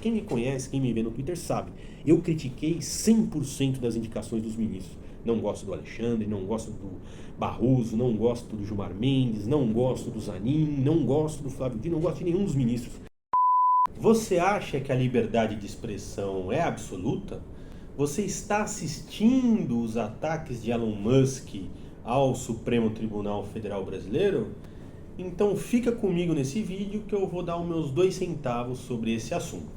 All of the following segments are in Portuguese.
Quem me conhece, quem me vê no Twitter sabe, eu critiquei 100% das indicações dos ministros. Não gosto do Alexandre, não gosto do Barroso, não gosto do Gilmar Mendes, não gosto do Zanin, não gosto do Flávio Dino, não gosto de nenhum dos ministros. Você acha que a liberdade de expressão é absoluta? Você está assistindo os ataques de Elon Musk ao Supremo Tribunal Federal Brasileiro? Então fica comigo nesse vídeo que eu vou dar os meus 2 centavos sobre esse assunto.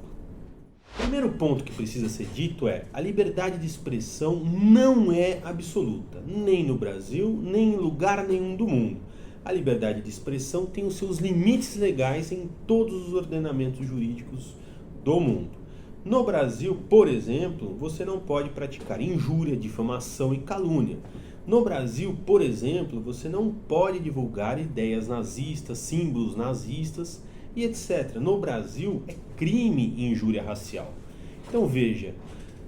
O primeiro ponto que precisa ser dito é: a liberdade de expressão não é absoluta, nem no Brasil, nem em lugar nenhum do mundo. A liberdade de expressão tem os seus limites legais em todos os ordenamentos jurídicos do mundo. No Brasil, por exemplo, você não pode praticar injúria, difamação e calúnia. No Brasil, por exemplo, você não pode divulgar ideias nazistas, símbolos nazistas e etc. No Brasil, é crime injúria racial. Então veja,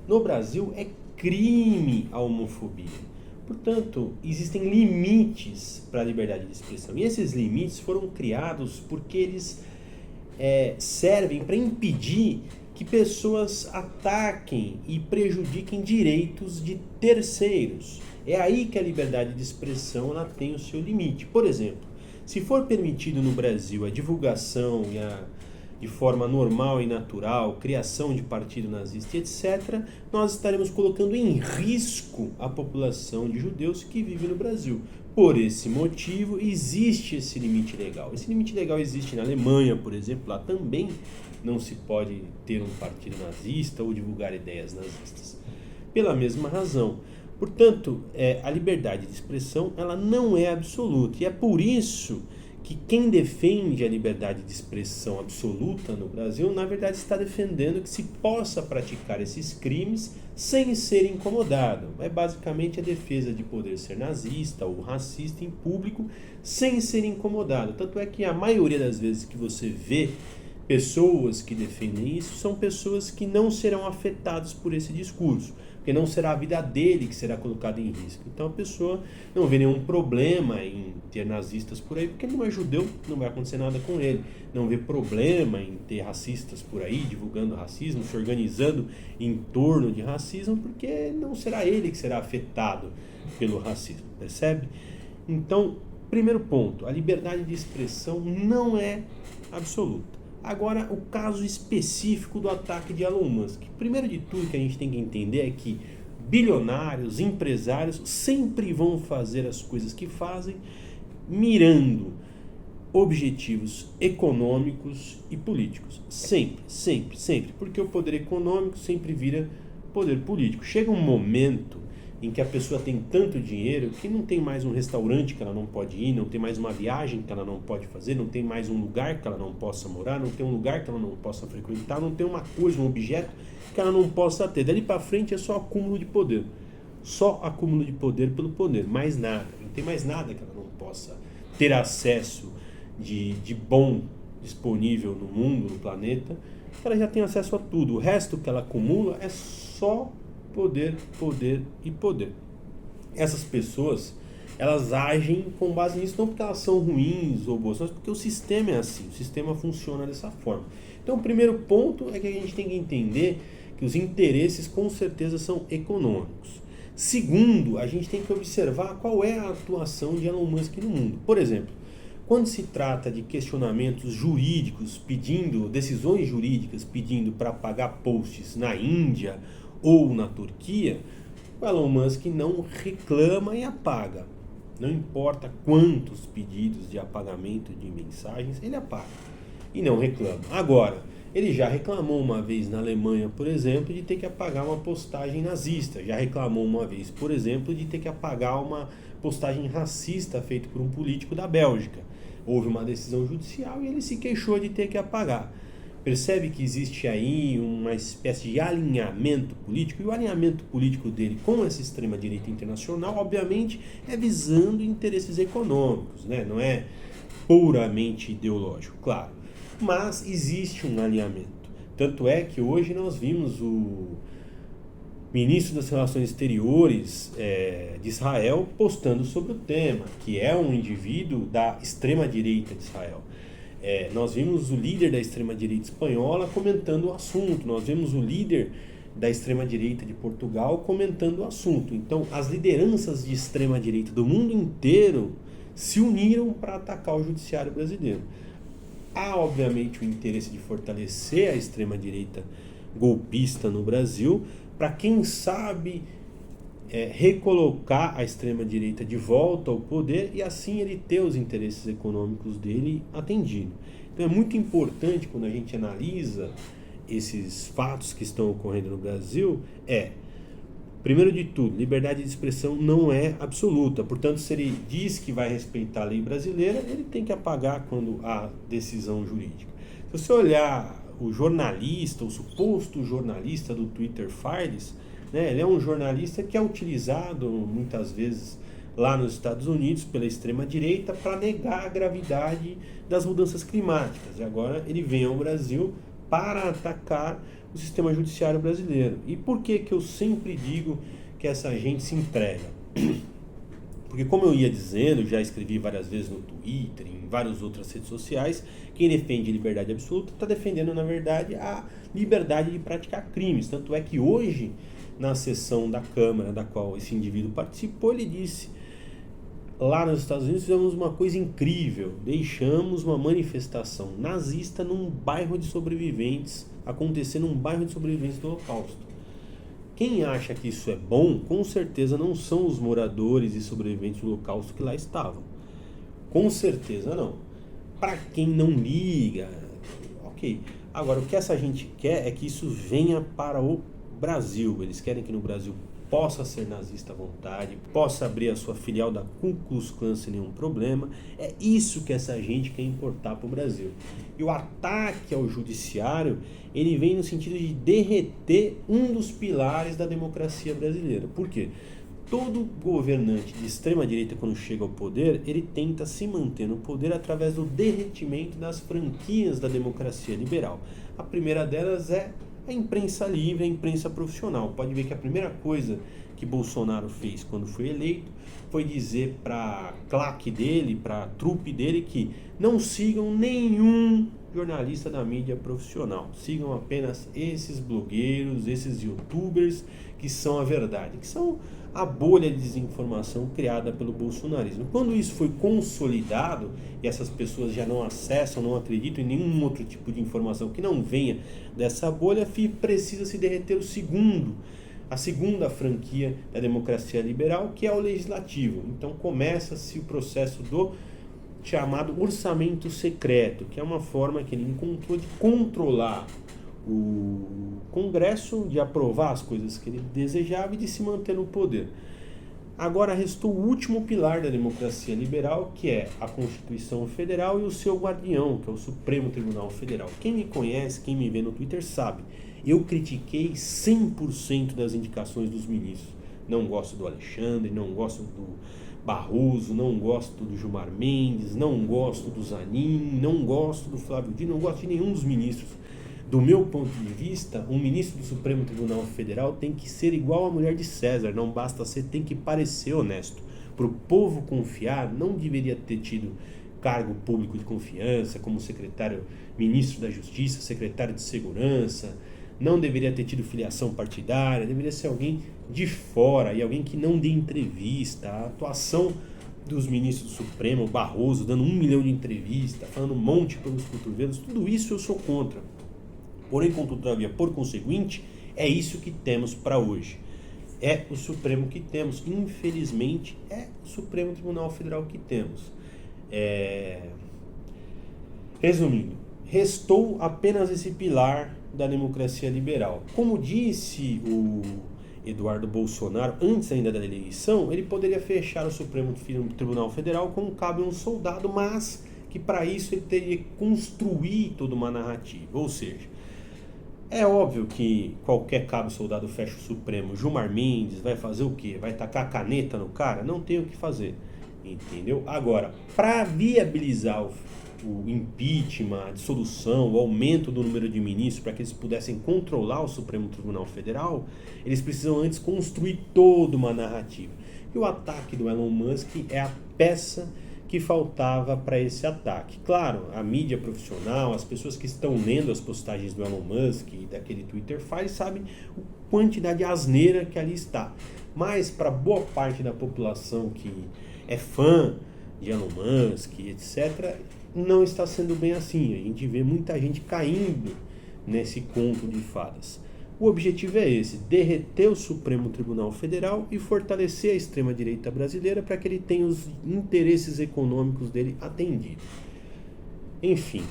no Brasil é crime a homofobia. Portanto, existem limites para a liberdade de expressão. E esses limites foram criados porque eles servem para impedir que pessoas ataquem e prejudiquem direitos de terceiros. É aí que a liberdade de expressão ela tem o seu limite. Por exemplo, se for permitido no Brasil a divulgação de forma normal e natural, criação de partido nazista, etc., nós estaremos colocando em risco a população de judeus que vive no Brasil. Por esse motivo, existe esse limite legal. Esse limite legal existe na Alemanha, por exemplo. Lá também não se pode ter um partido nazista ou divulgar ideias nazistas. Pela mesma razão. Portanto, a liberdade de expressão ela não é absoluta. E é por isso que quem defende a liberdade de expressão absoluta no Brasil, na verdade está defendendo que se possa praticar esses crimes sem ser incomodado. É basicamente a defesa de poder ser nazista ou racista em público sem ser incomodado. Tanto é que a maioria das vezes que você vê pessoas que defendem isso são pessoas que não serão afetadas por esse discurso, porque não será a vida dele que será colocada em risco. Então a pessoa não vê nenhum problema em ter nazistas por aí, porque ele não é judeu, não vai acontecer nada com ele. Não vê problema em ter racistas por aí, divulgando racismo, se organizando em torno de racismo, porque não será ele que será afetado pelo racismo, percebe? Então, primeiro ponto, a liberdade de expressão não é absoluta. Agora, o caso específico do ataque de Elon Musk. Primeiro de tudo que a gente tem que entender é que bilionários, empresários sempre vão fazer as coisas que fazem mirando objetivos econômicos e políticos. Sempre, sempre, sempre. Porque o poder econômico sempre vira poder político. Chega um momento em que a pessoa tem tanto dinheiro que não tem mais um restaurante que ela não pode ir, não tem mais uma viagem que ela não pode fazer, não tem mais um lugar que ela não possa morar, não tem um lugar que ela não possa frequentar, não tem uma coisa, um objeto que ela não possa ter. Dali para frente é só acúmulo de poder. Só acúmulo de poder pelo poder, mais nada. Não tem mais nada que ela não possa ter acesso de bom disponível no mundo, no planeta. Ela já tem acesso a tudo. O resto que ela acumula é só poder, poder e poder. Essas pessoas, elas agem com base nisso, não porque elas são ruins ou boas, mas porque o sistema é assim, o sistema funciona dessa forma. Então, o primeiro ponto é que a gente tem que entender que os interesses com certeza são econômicos. Segundo, a gente tem que observar qual é a atuação de Elon Musk no mundo. Por exemplo, quando se trata de questionamentos jurídicos, pedindo decisões jurídicas, pedindo para apagar posts na Índia ou na Turquia, o Elon Musk não reclama e apaga. Não importa quantos pedidos de apagamento de mensagens, ele apaga e não reclama. Agora, ele já reclamou uma vez na Alemanha, por exemplo, de ter que apagar uma postagem nazista. Já reclamou uma vez, por exemplo, de ter que apagar uma postagem racista feita por um político da Bélgica. Houve uma decisão judicial e ele se queixou de ter que apagar. Percebe que existe aí uma espécie de alinhamento político, e o alinhamento político dele com essa extrema-direita internacional, obviamente, é visando interesses econômicos, né? Não é puramente ideológico, claro. Mas existe um alinhamento. Tanto é que hoje nós vimos o ministro das Relações Exteriores de Israel postando sobre o tema, que é um indivíduo da extrema-direita de Israel. Nós vimos o líder da extrema-direita espanhola comentando o assunto, nós vimos o líder da extrema-direita de Portugal comentando o assunto. Então, as lideranças de extrema-direita do mundo inteiro se uniram para atacar o judiciário brasileiro. Há, obviamente, o interesse de fortalecer a extrema-direita golpista no Brasil, para quem sabe recolocar a extrema-direita de volta ao poder e assim ele ter os interesses econômicos dele atendidos. Então é muito importante, quando a gente analisa esses fatos que estão ocorrendo no Brasil, primeiro de tudo, liberdade de expressão não é absoluta. Portanto, se ele diz que vai respeitar a lei brasileira, ele tem que apagar quando há decisão jurídica. Se você olhar o jornalista, o suposto jornalista do Twitter Files, ele é um jornalista que é utilizado muitas vezes lá nos Estados Unidos pela extrema-direita para negar a gravidade das mudanças climáticas. E agora ele vem ao Brasil para atacar o sistema judiciário brasileiro. E por que eu sempre digo que essa gente se entrega? Porque, como eu ia dizendo, já escrevi várias vezes no Twitter, em várias outras redes sociais, quem defende liberdade absoluta está defendendo, na verdade, a liberdade de praticar crimes. Tanto é que hoje, na sessão da Câmara, da qual esse indivíduo participou, ele disse: lá nos Estados Unidos fizemos uma coisa incrível, deixamos uma manifestação nazista num bairro de sobreviventes, acontecer num bairro de sobreviventes do Holocausto. Quem acha que isso é bom, com certeza não são os moradores e sobreviventes do Holocausto que lá estavam. Com certeza não. Para quem não liga, ok. Agora, o que essa gente quer é que isso venha para o Brasil. Eles querem que no Brasil possa ser nazista à vontade, possa abrir a sua filial da Ku Klux Klan sem nenhum problema. É isso que essa gente quer importar para o Brasil. E o ataque ao judiciário, ele vem no sentido de derreter um dos pilares da democracia brasileira. Por quê? Todo governante de extrema-direita, quando chega ao poder, ele tenta se manter no poder através do derretimento das franquias da democracia liberal. A primeira delas é a imprensa livre, a imprensa profissional. Pode ver que a primeira coisa que Bolsonaro fez quando foi eleito foi dizer para a claque dele, para a trupe dele, que não sigam nenhum jornalista da mídia profissional. Sigam apenas esses blogueiros, esses youtubers que são a verdade, que são a bolha de desinformação criada pelo bolsonarismo. Quando isso foi consolidado e essas pessoas já não acessam, não acreditam em nenhum outro tipo de informação que não venha dessa bolha, precisa se derreter a segunda franquia da democracia liberal, que é o legislativo. Então começa-se o processo do chamado orçamento secreto, que é uma forma que ele encontrou de controlar o Congresso, de aprovar as coisas que ele desejava e de se manter no poder. Agora restou o último pilar da democracia liberal, que é a Constituição Federal e o seu guardião, que é o Supremo Tribunal Federal. Quem me conhece, quem me vê no Twitter sabe, eu critiquei 100% das indicações dos ministros. Não gosto do Alexandre, não gosto do Barroso, não gosto do Gilmar Mendes, não gosto do Zanin, não gosto do Flávio Dino, não gosto de nenhum dos ministros. Do meu ponto de vista, um ministro do Supremo Tribunal Federal tem que ser igual à mulher de César, não basta ser, tem que parecer honesto. Para o povo confiar, não deveria ter tido cargo público de confiança, como ministro da Justiça, secretário de Segurança, não deveria ter tido filiação partidária, deveria ser alguém de fora e alguém que não dê entrevista. A atuação dos ministros do Supremo, o Barroso dando 1 milhão de entrevistas, falando um monte pelos cotovelos, tudo isso eu sou contra. Porém, todavia, por conseguinte, é isso que temos para hoje. É o Supremo que temos. Infelizmente, é o Supremo Tribunal Federal que temos. Resumindo, restou apenas esse pilar da democracia liberal. Como disse o Eduardo Bolsonaro, antes ainda da eleição, ele poderia fechar o Supremo Tribunal Federal como cabe um soldado, mas que para isso ele teria que construir toda uma narrativa. Ou seja, é óbvio que qualquer cabo soldado fecha o Supremo. Gilmar Mendes vai fazer o quê? Vai tacar a caneta no cara? Não tem o que fazer, entendeu? Agora, para viabilizar o impeachment, a dissolução, o aumento do número de ministros, para que eles pudessem controlar o Supremo Tribunal Federal, eles precisam antes construir toda uma narrativa. E o ataque do Elon Musk é a peça que faltava para esse ataque. Claro, a mídia profissional, as pessoas que estão lendo as postagens do Elon Musk e daquele Twitter Files sabem a quantidade de asneira que ali está. Mas para boa parte da população que é fã de Elon Musk, etc., não está sendo bem assim. A gente vê muita gente caindo nesse conto de fadas. O objetivo é esse: derreter o Supremo Tribunal Federal e fortalecer a extrema-direita brasileira para que ele tenha os interesses econômicos dele atendidos. Enfim,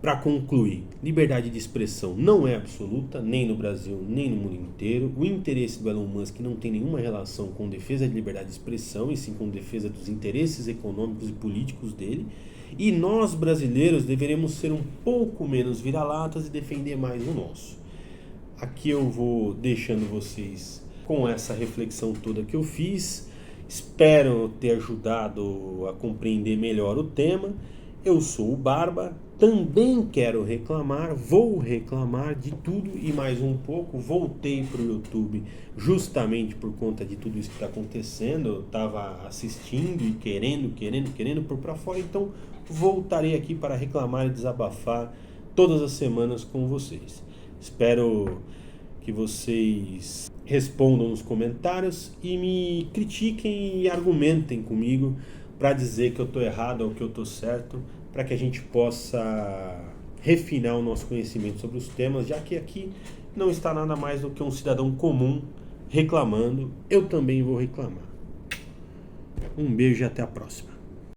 para concluir, liberdade de expressão não é absoluta, nem no Brasil, nem no mundo inteiro. O interesse do Elon Musk não tem nenhuma relação com defesa de liberdade de expressão, e sim com defesa dos interesses econômicos e políticos dele. E nós, brasileiros, deveremos ser um pouco menos vira-latas e defender mais o nosso. Aqui eu vou deixando vocês com essa reflexão toda que eu fiz. Espero ter ajudado a compreender melhor o tema. Eu sou o Barba, também quero reclamar, vou reclamar de tudo e mais um pouco. Voltei para o YouTube justamente por conta de tudo isso que está acontecendo. Eu estava assistindo e querendo pôr para fora, então voltarei aqui para reclamar e desabafar todas as semanas com vocês. Espero que vocês respondam nos comentários e me critiquem e argumentem comigo para dizer que eu estou errado ou que eu estou certo, para que a gente possa refinar o nosso conhecimento sobre os temas, já que aqui não está nada mais do que um cidadão comum reclamando. Eu também vou reclamar. Um beijo e até a próxima.